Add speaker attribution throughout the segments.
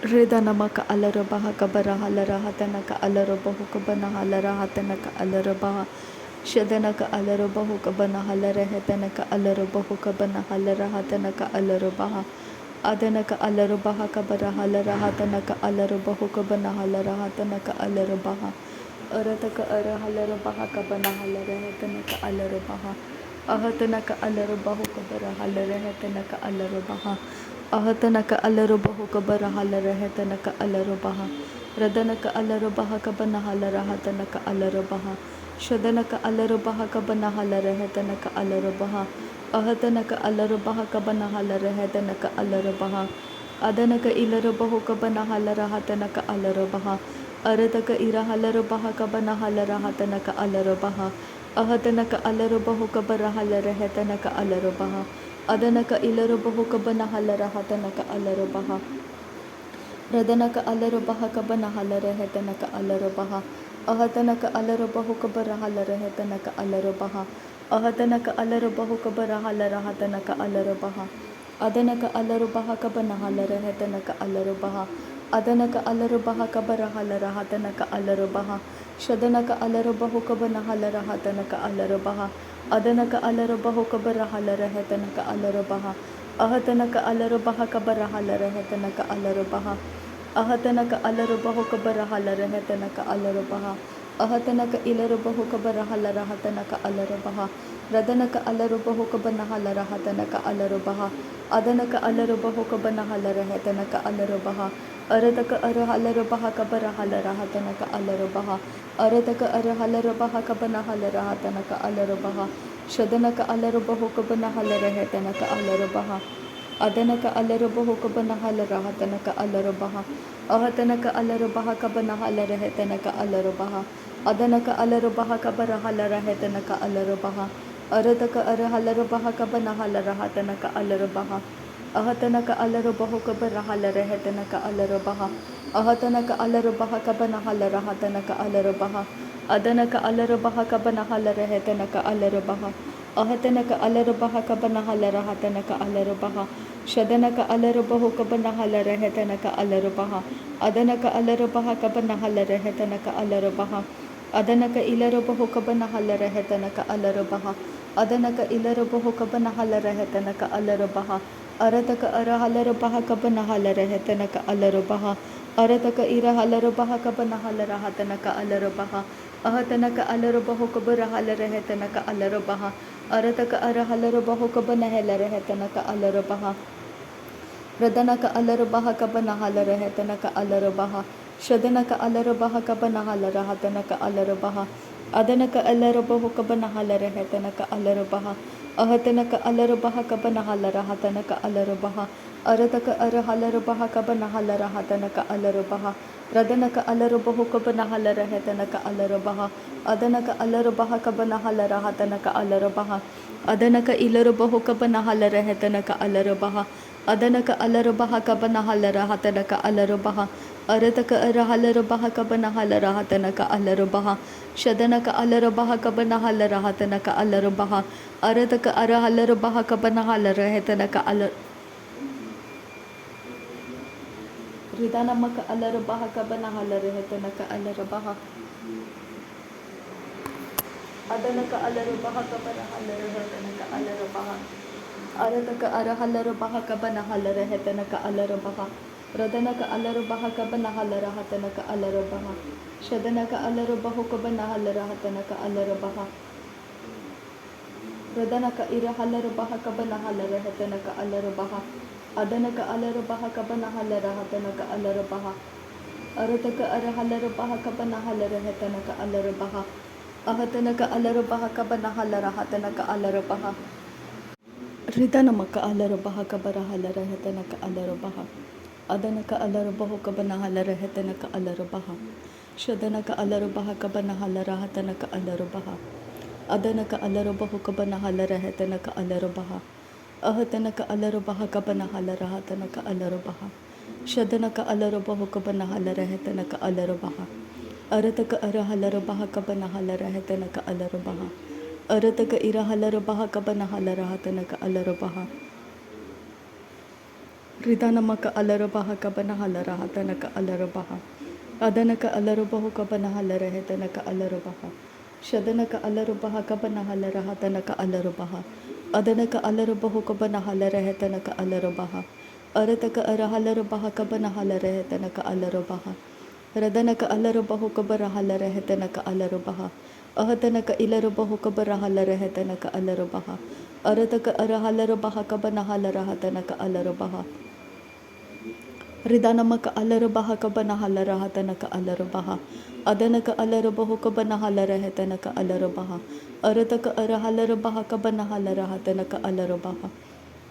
Speaker 1: Ridana maka alarabaha kabara halara hatana ka alarabahu kabana halara hatana ka alarabaha shadana ka alarabahu kabana halara hatana ka alarabahu kabana halara hatana ka alarabaha adana ka alarabaha kabara halara hatana ka alarabahu kabana halara hatana ka alarabaha arata ka ara halara baha kabana halara hatana ka alarabaha ahatana ka alarabahu kabara halara hatana ka alarabaha ahatanaka alarabahu kabara halara hetanaka alarabaha radanaka alarabaha kabana halara hatanaka alarabaha shadanaka alarabaha kabana halara hetanaka alarabaha ahatanaka alarabaha kabana halara hetanaka alarabaha adanaka ilarabahu kabana halara hatanaka alarabaha aradaka ira halarabaha kabana halara hatanaka alarabaha ahatanaka alarabahu kabara halara hetanaka alarabaha adanaka ilarabahu kabana halara hatanaka alarabaha radanaka alarabaha kabana halara hetanaka alarabaha ahatanaka alarabahu kabara halara hetanaka alarabaha ahatanaka alarabahu kabara halara hatanaka alarabaha adanaka alarabaha kabana halara hetanaka alarabaha adanaka alarabaha kabara halara hatanaka alarabaha shadanaka alarabahu kabana halara hatanaka alarabaha adanaka alarabahu kabara halara hetanaka alarabaha ahatanaka alarabaha kabara halara hetanaka alarabaha ahatanaka alarabahu kabara halara hetanaka alarabaha ahatanaka ilarabahu kabara halara hatanaka alarabaha radanaka alarabahu kabana halara hatanaka alarabaha adanaka alarabahu kabana halara hetanaka alarabaha aradaka ara halarabaha kabara halara hatanaka alarabaha aradaka ara halarabaha kabana halara hatanaka alarabaha shadanaka alarabahu kabana halara hetanaka alarabaha adanaka alarabahu kabana halara hatanaka alarabaha ahatanaka alarabaha kabana halara hetanaka alarabaha adanaka alarabaha kabara halara hetanaka alarabaha aradaka ara halarabaha kabana halara hatanaka alarabaha ahatanaka alarabahu kabara halara hetanaka alarabaha ahatanaka alarabaha kabana halara hatanaka alarabaha adanaka alarabaha kabana halara hetanaka alarabaha ahatanaka alarabaha kabana halara hatanaka alarabaha shadanaka alarabahu kabana halara hetanaka alarabaha adanaka alarabaha kabana halara hetanaka alarabaha adanaka ilarabahu kabana halara hetanaka alarabaha adanaka ilarabahu kabana halara hetanaka alarabaha arataka ara halarabaha kabana halara hetanaka alarabaha arataka ira halarabaha kabana halara hatanaka alarabaha ahatanaka alarabahu kabara halara hetanaka alarabaha arataka ara halarabahu kabana halara hetanaka alarabaha radanaka alarabaha kabana halara hetanaka alarabaha shadanaka alarabaha kabana halara hatanaka alarabaha adanaka alarabahu kabana halara hetanaka alarabaha ahatanaka alarabaha kabana halara hatanaka alarabaha arataka ara halarabaha kabana halara hatanaka alarabaha radanaka alarabahu kabana halara hetanaka alarabaha adanaka alarabaha kabana halara hatanaka alarabaha adanaka ilarabahu kabana halara hetanaka alarabaha adanaka alarabaha kabana halara hatanaka alarabaha arataka ara halarabaha kabana halara hatanaka alarabaha shadanaka alarabaha kabana halara hatanaka alarabaha arataka ara halarabaha kabana halara hetanaka alar ridanamaka alarabaha kabana halara hetanaka alarabaha adanaka alarabaha kabana halara hetanaka alarabaha arataka ara halarabaha kabana halara hetanaka alarabaha radanaka alarabaha kabana halara hatanaka alarabaha shadanaka alarabahu kabana halara hatanaka alarabaha radanaka ira halarabaha kabana halara hatanaka alarabaha adanaka alarabaha kabana halara hatanaka alarabaha arataka ara halarabaha kabana halara hatanaka alarabaha ahatanaka alarabaha kabana halara hatanaka alarabaha ridanamaka alarabaha kabara halara hatanaka alarabaha adanaka alarabahu kabana halara hetanaka alarabaha shadanaka alarabaha kabana halara hatanaka alarabaha adanaka alarabahu kabana halara hetanaka alarabaha ahatanaka alarabaha kabana halara hatanaka alarabaha shadanaka alarabahu kabana halara hetanaka alarabaha arataka ara halarabaha kabana halara hetanaka alarabaha arataka ira halarabaha kabana halara hatanaka alarabaha Ridanamaka Alarabaha Kabana Halaraha Tanaka Alarabaha Adanaka Alarabahu Kabana Halarahe Tanaka Alarabaha Shadanaka Alarabaha Kabana Halaraha Tanaka Alarabaha Adanaka Alarabahu Kabana Halarahe Tanaka Alarabaha Arataka Arahalarabaha Kabana Halarahe Tanaka Alarabaha Radanaka Alarabahu Kabara Halarahe Tanaka Alarabaha Ahatanaka Ilarabahu Kabara Halarahe Tanaka Alarabaha Arataka Arahalarabaha Kabana Halaraha Tanaka Alarabaha Ridanamaka Alarabaha Kabana Halaraha Tanaka Alarabaha Adanaka Alarabahu Kabana Halarahe Tanaka Alarabaha Arataka Arahalarabaha Kabana Halaraha Tanaka Alarabaha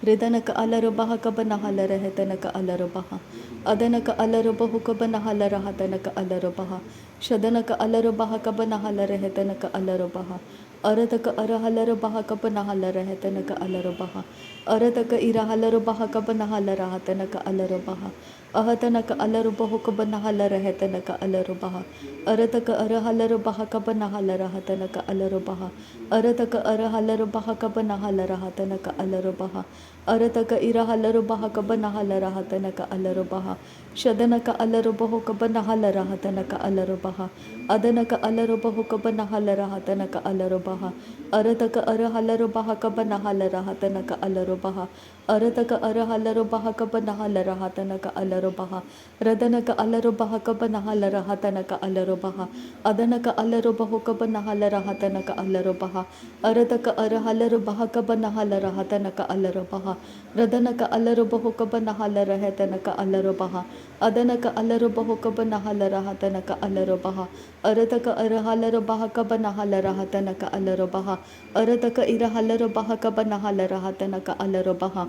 Speaker 1: Ridanaka Alarabaha Kabana Halarahe Tanaka Alarabaha Adanaka Alarabahu Kabana Halaraha Tanaka Alarabaha Shadanaka Alarabaha Kabana Halarahe Tanaka Alarabaha Arataka Arahalarabaha Kabana Halarahe Tanaka Alarabaha Arataka Irahalarabaha Kabana Halaraha Tanaka Alarabaha Ahatanaka Alarabahu Kabana Halarahe Tanaka Alarabaha Arataka Arahalarabaha Kabana Halaraha Tanaka Alarabaha Arataka Arahalarabaha Kabana Halaraha Tanaka Alarabaha Arataka Irahalarabaha Kabana Halaraha Tanaka Alarabaha Shadanaka Alarabahu Kabana Halaraha Tanaka Alarabaha Adanaka Alarabahu Kabana Halaraha Tanaka Alarabaha Arataka Arahalarabaha Kabana Halaraha Tanaka Alarabaha Arataka Arahalarabaha Kabana Halaraha Tanaka Alarabaha Radanaka Alarabaha Kabana Halaraha Tanaka Alarabaha Adanaka Alarabahu Kabana Halaraha Tanaka Alarabaha Arataka Arahalarabaha Kabana Halaraha Tanaka Alarabaha Radanaka Alarabahu Kabana Halaraha Tanaka Alarabaha Adanaka Alarabahu Kabana Halaraha Tanaka Alarabaha Arataka Arahalarabaha Kabana Halaraha Tanaka Alarabaha Arataka Irahalarabaha Kabana Halaraha Tanaka Alarabaha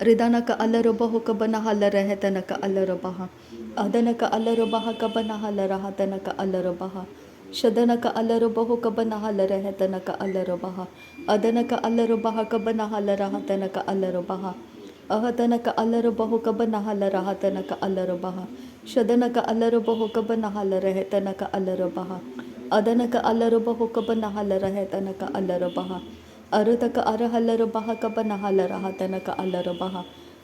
Speaker 1: Ridanaka Alarabahu Kabana Halarahe Tanaka Alarabaha Adanaka Alarabaha Kabana Halaraha Tanaka Alarabaha Shadanaka Alarabahu Kabana Halarahe Tanaka Alarabaha Adanaka Alarabaha Kabana Halaraha Tanaka Alarabaha Ahatanaka Alarabahu Kabana Halaraha Tanaka Alarabaha Shadanaka Alarabahu Kabana Halarahe Tanaka Alarabaha Adanaka Alarabahu Kabana Halarahe Tanaka Alarabaha Arataka Arahalarabaha Kabana Halaraha Tanaka Alarabaha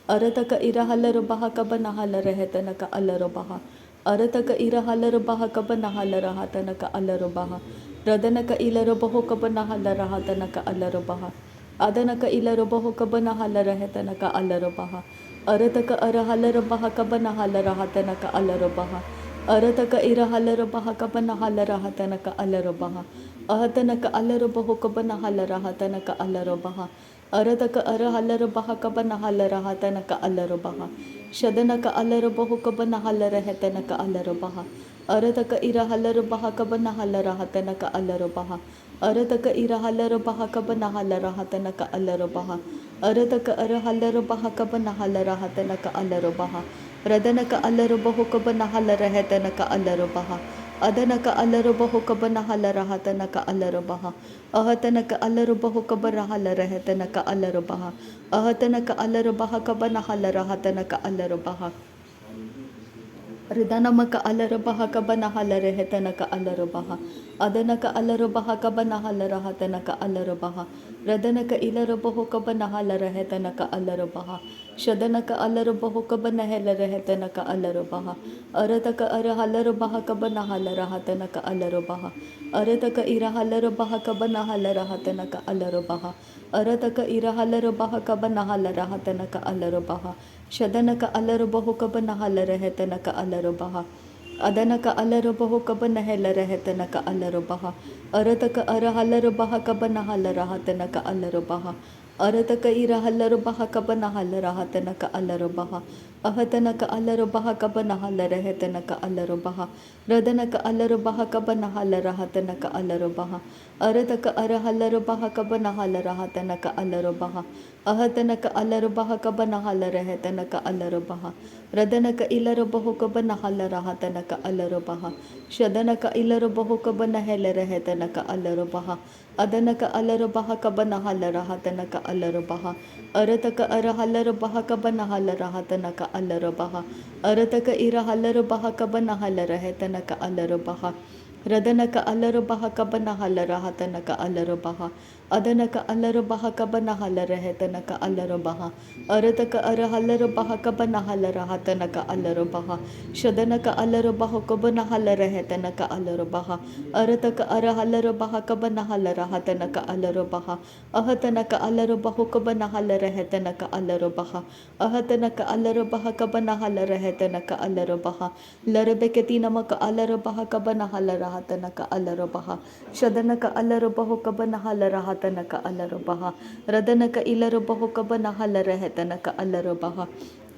Speaker 1: Arataka Irahalarabaha Kabana Halarahe Tanaka Alarabaha Arataka Irahalarabaha Kabana Halaraha Tanaka Alarabaha Radanaka Ilarabahu Kabana Halaraha Tanaka Alarabaha Adanaka Ilarabahu Kabana Halarahe Tanaka Alarabaha Arataka Arahalarabaha Kabana Halaraha Tanaka Alarabaha Arataka Irahalarabaha Kabana Halaraha Tanaka Alarabaha Ahatanaka Alarabahu Kabana Halaraha Tanaka Alarabaha Arataka Arahalarabaha Kabana Halaraha Tanaka Alarabaha Shadanaka Alarabahu Kabana Halarahe Tanaka Alarabaha Arataka Irahalarabaha Kabana Halaraha Tanaka Alarabaha Arataka Irahalarabaha Kabana Halaraha Tanaka Alarabaha Arataka Arahalarabaha Kabana Halaraha Tanaka Alarabaha Radanaka Alarabahu Kabana Halarahe Tanaka Alarabaha Adanaka Alarabahu Kabana Halaraha Tanaka Alarabaha Ahatanaka Alarabahu Kabara Halarahe Tanaka Alarabaha Ahatanaka Alarabaha Kabana Halaraha Tanaka Alarabaha Ridanamaka Alarabaha Kabana Halarahe Tanaka Alarabaha Adanaka Alarabaha Kabana Halaraha Tanaka Alarabaha Radanaka Ilarabahu Kabana Halarahe Tanaka Alarabaha Shadanaka Alarabahu Kabana Halarahe Tanaka Alarabaha Arataka Arahalarabaha Kabana Halaraha Tanaka Alarabaha Arataka Irahalarabaha Kabana Halaraha Tanaka Alarabaha Arataka Irahalarabaha Kabana Halaraha Tanaka Alarabaha Shadanaka Alarabahu Kabana Halarahe Tanaka Alarabaha Adanaka Alarabahu Kabana Halarahe Tanaka Alarabaha Arataka Arahalarabaha Kabana Halaraha Tanaka Alarabaha Arataka Irahalarabaha Kabana Halaraha Tanaka Alarabaha Ahatanaka Alarabaha Kabana Halarahe Tanaka Alarabaha Radanaka Alarabaha Kabana Halaraha Tanaka Alarabaha Arataka Arahalarabaha Kabana Halaraha Tanaka Alarabaha Ahatanaka Alarabaha Kabana Halarahe Tanaka Alarabaha Radanaka Ilarabahu Kabana Halaraha Tanaka Alarabaha Shadanaka Ilarabahu Kabana Halarahe Tanaka Alarabaha Adanaka Alarabaha Kabana Halaraha Tanaka Alarabaha Arataka Arahalarabaha Kabana Halaraha Tanaka Alarabaha Arataka Irahalarabaha Kabana Halarahe Tanaka Alarabaha Radanaka Alarabaha Kabana Halaraha Tanaka Alarabaha ಅದನಕ ಅಲ್ಲರು ಬಹ ಕಬನ ಹಲರ ಹೆತನಕ ಅಲ್ಲರು ಬಹ ಅರತಕ ಅರ ಹಲ್ಲರು ಬಹ ಕಬನ ಹಲರ ಹತನಕ ಅಲ್ಲರು ಬಹ ಶದನಕ ಅಲ್ಲರು ಬಹ ಕಬನ ಹಲರ ಹೆತನಕ ಅಲ್ಲರು ಬಹ ಅರತಕ ಅರ ಹಲ್ಲರು ಬಹ ಕಬನ ಹಲರ ಹತನಕ ಅಲ್ಲರು ಬಹ ಅಹತನಕ ಅಲ್ಲರು ಬಹು ಕಬನ ಹಲರ ಹೆತನಕ ಅಲ್ಲರು ಬಹ ಅಹತನಕ ಅಲ್ಲರು ಬಹ ಕಬನ ಹಲರ ಹೆತನಕ ಅಲ್ಲರು ಬಹ ಲರಬೆಕೆತಿ ನಮಕ ಅಲ್ಲರು ಬಹ ಕಬನ ಹಲರ ಹತನಕ ಅಲ್ಲರು ಬಹ ಶದನಕ ಅಲ್ಲರು ಬಹು ಕಬನ ಹಲರ ಹತನಕ ಅಲ್ಲರು ಬಹ ರದನಕ ಇಲ್ಲರು ಬಹು ಕಬನ ಹಲರ ಹೆತನಕ ಅಲ್ಲರು ಬಹ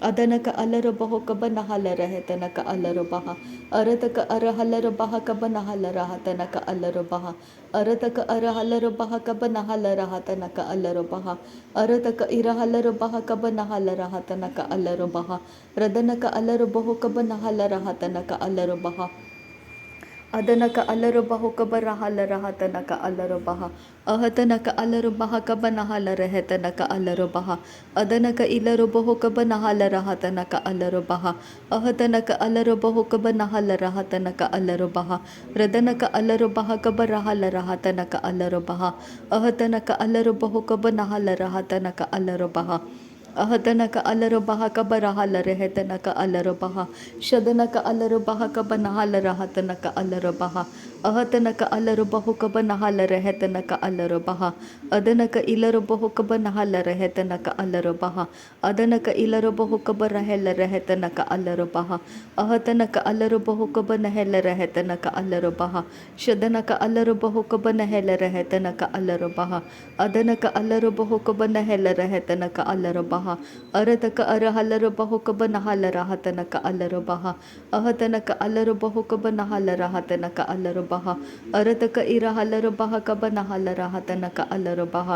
Speaker 1: ಅದನಕ ಅಲ್ಲರು ಬಹು ಕಬನ ಹಲರ ಹೆತನಕ ಅಲ್ಲರು ಬಹ ಅರತಕ ಅರ ಹಲರು ಬಹ ಕಬನ ಹಲರ ಹತನಕ ಅಲ್ಲರು ಬಹ ಅರತಕ ಅರ ಹಲರು ಬಹ ಕಬನ ಹಲರ ಹತನಕ ಅಲ್ಲರು ಬಹ ಅರತಕ ಇರ ಹಲರು ಬಹ ಕಬನ ಹಲರ ಹತನಕ ಅಲ್ಲರು ಬಹ ರದನಕ ಅಲ್ಲರು ಬಹು ಕಬನ ಹಲರ ಹತನಕ ಅಲ್ಲರು ಬಹ ಅದನಕ ಅಲ್ಲರು ಬಹು ಕಬರ ಹಲರ ಹತನಕ ಅಲ್ಲರು ಬಹ ಅಹತನಕ ಅಲ್ಲರು ಬಹ ಕಬನ ಹಲರ ಹೆತನಕ ಅಲ್ಲರು ಬಹ ಅದನಕ ಇಲ್ಲರು ಬಹು ಕಬನ ಹಲರ ಹತನಕ ಅಲ್ಲರು ಬಹ ಅಹತನಕ ಅಲ್ಲರು ಬಹು ಕಬನ ಹಲರ ಹತನಕ ಅಲ್ಲರು ಬಹ ರದನಕ ಅಲ್ಲರು ಬಹ ಕಬರ ಹಲರ ಹತನಕ ಅಲ್ಲರು ಬಹ ಅಹತನಕ ಅಲ್ಲರು ಬಹು ಕಬನ ಹಲರ ಹತನಕ ಅಲ್ಲರು ಬಹ ಅಹತನಕ ಅಲ್ಲರು ಬಹ ಕಬರ ಹಲರ ಹೆತನಕ ಅಲ್ಲರು ಬಹ ಶದನಕ ಅಲ್ಲರು ಬಹ ಕಬನ ಹಲರ ಹತನಕ ಅಲ್ಲರು ಬಹ ಅಹತನಕ ಅಲ್ಲರು ಬಹು ಕಬನ ಹಲರ ಹೆತನಕ ಅಲ್ಲರು ಬಹ ಅದನಕ ಇಲ್ಲರು ಬಹು ಕಬನ ಹಲರ ಹೆತನಕ ಅಲ್ಲರು ಬಹ ಅದನಕ ಇಲ್ಲರು ಬಹು ಕಬರ ಹೆಲ್ಲರ ಹೆತನಕ ಅಲ್ಲರು ಬಹ ಅಹತನಕ ಅಲ್ಲರು ಬಹು ಕಬನ ಹೆಲ್ಲರ ಹೆತನಕ ಅಲ್ಲರು ಬಹ ಶದನಕ ಅಲ್ಲರು ಬಹು ಕಬನ ಹೆಲ್ಲರ ಹೆತನಕ ಅಲ್ಲರು ಬಹ ಅದನಕ ಅಲ್ಲರು ಬಹು ಕಬನ ಹೆಲ್ಲರ ಹೆತನಕ ಅಲ್ಲರು ಬಹ ಅರತಕ ಅರ ಹಲ್ಲರು ಬಹು ಕಬನ ಹಲರ ಹತನಕ ಅಲ್ಲರು ಬಹ ಅಹತನಕ ಅಲ್ಲರು ಬಹು ಕಬನ ಹಲರ ಹತನಕ ಅಲ್ಲರು ಬಹ ಅರತಕ ಇರ ಹಲ್ಲರು ಬಹ ಕಬನ ಹಲರ ಹತನಕ ಅಲ್ಲರು ಬಹ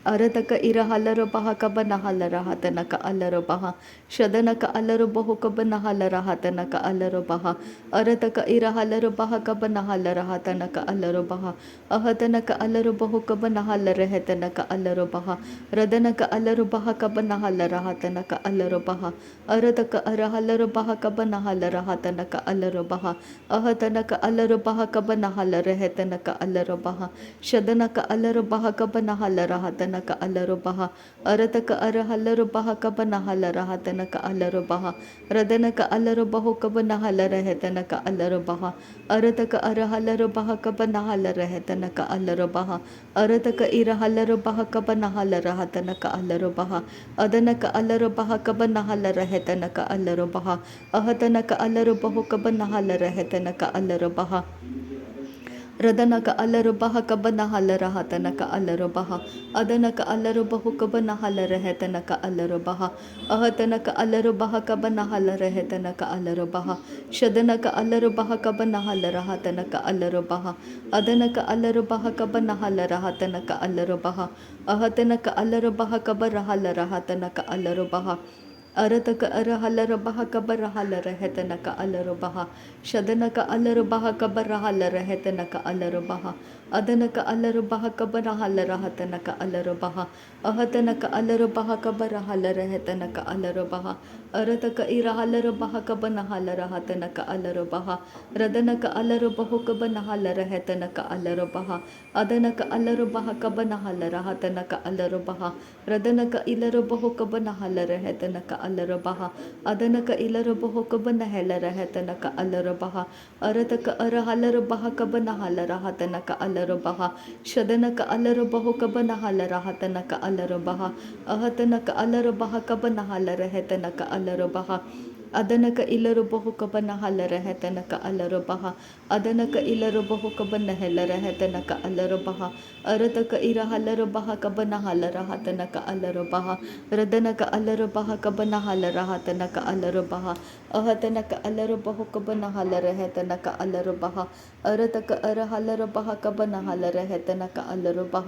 Speaker 1: ಅರತಕ ಇರ ಹಲ್ಲರು ಬಹ ಕಬನ ಹಲರ ಹತನಕ ಅಲ್ಲರು ಬಹ ಶದನಕ ಅಲ್ಲರು ಬಹು ಕಬನ ಹಲರ ಹತನಕ ಅಲ್ಲರು ಬಹ ಅರತಕ ಇರ ಹಲ್ಲರು ಬಹ ಕಬನ ಹಲರ ಹತನಕ ಅಲ್ಲರು ಬಹ ಅಹತನಕ ಅಲ್ಲರು ಬಹು ಕಬನ ಹಲರ ಹೆತನಕ ಅಲ್ಲರು ಬಹ ರದನಕ ಅಲ್ಲರು ಬಹ ಕಬನ ಹಲರ ಹತನಕ ಅಲ್ಲರು ಬಹ ಅರತಕ ಅರ ಹಲ್ಲರು ಬಹ ಕಬನ ಹಲರ ಹತನಕ ಅಲ್ಲರು ಬಹ ಅಹತನಕ ಅಲ್ಲರು ಬಹ ಕಬನ ಹಲರ ಹೆತನಕ ಅಲ್ಲರು ಬಹ ಶದನಕ ಅಲ್ಲರು ಬಹ ಕಬನ ಹಲರ ಹತನಕ ಅಲ್ಲರು ಬಹ ಅರತಕ ಅರ ಹಲ್ಲರು ಬಹ ಕಬನ ಹಲರ ಹತನಕ ಅಲ್ಲರು ಬಹ ರದನಕ ಅಲ್ಲರು ಬಹು ಕಬನ ಹಲರ ಹೆತನಕ ಅಲ್ಲರು ಬಹ ಅರತಕ ಅರ ಹಲ್ಲರು ಬಹ ಕಬನ ಹಲರ ಹೆತನಕ ಅಲ್ಲರು ಬಹ ಅರತಕ ಇರ ಹಲ್ಲರು ಬಹ ಕಬನ ಹಲರ ಹತನಕ ಅಲ್ಲರು ಬಹ ಅದನಕ ಅಲ್ಲರು ಬಹ ಕಬನ ಹಲರ ಹೆತನಕ ಅಲ್ಲರು ಬಹ ಅಹತನಕ ಅಲ್ಲರು ಬಹು ಕಬನ ಹಲರ ಹೆತನಕ ಅಲ್ಲರು ಬಹ ರದನಕ ಅಲ್ಲರು ಬಹ ಕಬನ ಹಲರ ಹತನಕ ಅಲ್ಲರು ಬಹ ಅದನಕ ಅಲ್ಲರು ಬಹು ಕಬನ ಹಲರ ಹೆತನಕ ಅಲ್ಲರು ಬಹ ಅಹತನಕ ಅಲ್ಲರು ಬಹ ಕಬನ ಹಲರ ಹೆತನಕ ಅಲ್ಲರು ಬಹ ಶದನಕ ಅಲ್ಲರು ಬಹ ಕಬನ ಹಲರ ಹತನಕ ಅಲ್ಲರು ಬಹ ಅದನಕ ಅಲ್ಲರು ಬಹ ಕಬನ ಹಲರ ಹತನಕ ಅಲ್ಲರು ಬಹ ಅಹತನಕ ಅಲ್ಲರು ಬಹ ಕಬರ ಹಲರ ಹತನಕ ಅಲ್ಲರು ಬಹ ಅರತಕ ಅರ ಹಲರ ಬಹ ಕಬರ ಹಲರ ಹೆತನಕ ಅಲ್ಲರು ಬಹ ಶದನಕ ಅಲ್ಲರು ಬಹ ಕಬರ ಹಲರ ಹೆತನಕ ಅಲ್ಲರು ಬಹ ಅದನಕ ಅಲ್ಲರು ಬಹ ಕಬರ ಹಲರ ಹತನಕ ಅಲ್ಲರು ಬಹ ಅಹತನಕ ಅಲ್ಲರು ಬಹ ಕಬರ ಹಲರ ಹೆತನಕ ಅಲ್ಲರು ಬಹ ಅರತಕ ಇರ ಹಲರು ಬಹ ಕಬನ ಹಲರ ಹತನಕ ಅಲ್ಲರು ಬಹ ರದನಕ ಅಲ್ಲರು ಬಹು ಕಬನ ಹಲರ ಹೆತನಕ ಅಲ್ಲರು ಬಹ ಅದನಕ ಅಲ್ಲರು ಬಹ ಕಬನ ಹಲರ ಹತನಕ ಅಲ್ಲರು ಬಹ ರದನಕ ಇಲ್ಲರು ಬಹು ಕಬನ ಹಲರ ಹೆತನಕ ಅಲ್ಲರು ಬಹ ಅದನಕ ಇಲ್ಲರು ಬಹು ಕಬನ ಹೆಲರ ಹೆತನಕ ಅಲ್ಲರು ಬಹ ಅರತಕ ಅರ ಹಲರು ಬಹ ಕಬನ ಹಲರ ಹತನಕ ಅಲ್ಲರು ಬಹ ಶದನಕ ಅಲ್ಲರು ಬಹು ಕಬನ ಹಲರ ಹತನಕ ಅಲ್ಲರು ಬಹ ಅಹತನಕ ಅಲ್ಲರು ಬಹ ಕಬನ ಹಲರ ಹೆತನಕ ಅಲ್ಲರು ಬಹ ಅದನಕ ಇಲ್ಲರು ಬಹು ಕಬನ ಹಲರ ಹೆತನಕ ಅಲ್ಲರು ಬಹ ಅದನಕ ಇಲ್ಲರು ಬಹು ಕಬನ ಹೆಲರ ಹೆತನಕ ಅಲ್ಲರು ಬಹ ಅರತಕ ಇರ ಹಲರು ಬಹ ಕಬನ ಹಲರ ಹತನಕ ಅಲ್ಲರು ಬಹ ರದನಕ ಅಲ್ಲರು ಬಹ ಕಬನ ಹಲರ ಹತನಕ ಅಲ್ಲರು ಬಹ ಅಹತನಕ ಅಲ್ಲರು ಬಹು ಕಬನ ಹಲರ ಹೆತನಕ ಅಲ್ಲರು ಬಹ ಅರತಕ ಅರ ಹಲರು ಬಹ ಕಬನ ಹಲರ ಹೆತನಕ ಅಲ್ಲರು ಬಹ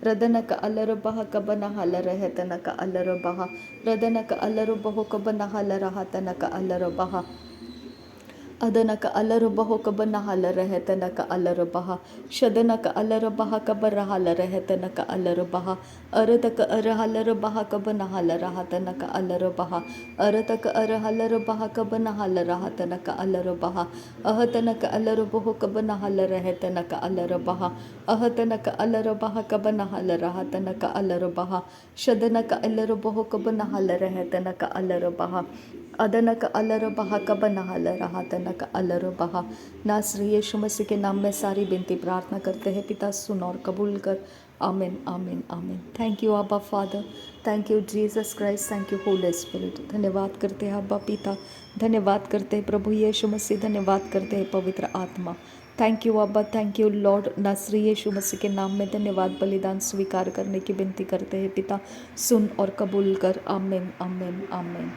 Speaker 1: ರದನಕ ಅಲ್ಲರು ಬಹ ಕಬನ ಹಲರ ಹೆತನಕ ಅಲ್ಲರು ಬಹ ರದನಕ ಅಲ್ಲರು ಬಹು ಕಬನ ಹಲರ ಹತನಕ ಅಲ್ಲರು ಬಹ Adanaka alarubaho kabanahala rehetanaka alarabaha. Shadanaka alarabaha kabarahala rehetanaka alarabaha. Arataka arahalarabaha kabanahala rahatanaka alarabaha. Arataka arahalarabaha kabanahala rahatanaka alarabaha. Ahatanaka alarabaho kabanahala rehetanaka alarabaha. Ahatanaka alarabaha kabanahala rahatanaka alarabaha. Shadanaka alarabaho kabanahala rehetanaka alarabaha. अदनक अलर बहा कबनहल रहा तनक अलर बहा। नासरी यीशु मसीह के नाम में सारी बिनती प्रार्थना करते हैं पिता, सुन और कबूल कर। आमीन आमीन आमीन। थैंक यू अब्बा father, thank you Jesus Christ, thank you Holi spirit. धन्यवाद करते हैं अब्बा पिता, धन्यवाद करते हैं प्रभु यीशु मसीह, धन्यवाद करते हैं पवित्र आत्मा। थैंक यू अब्बा, थैंक यू लॉर्ड। नासरी यीशु मसीह के नाम में धन्यवाद बलिदान स्वीकार करने की विनती करते हैं पिता, सुन और कबूल कर। आमीन आमीन आमीन।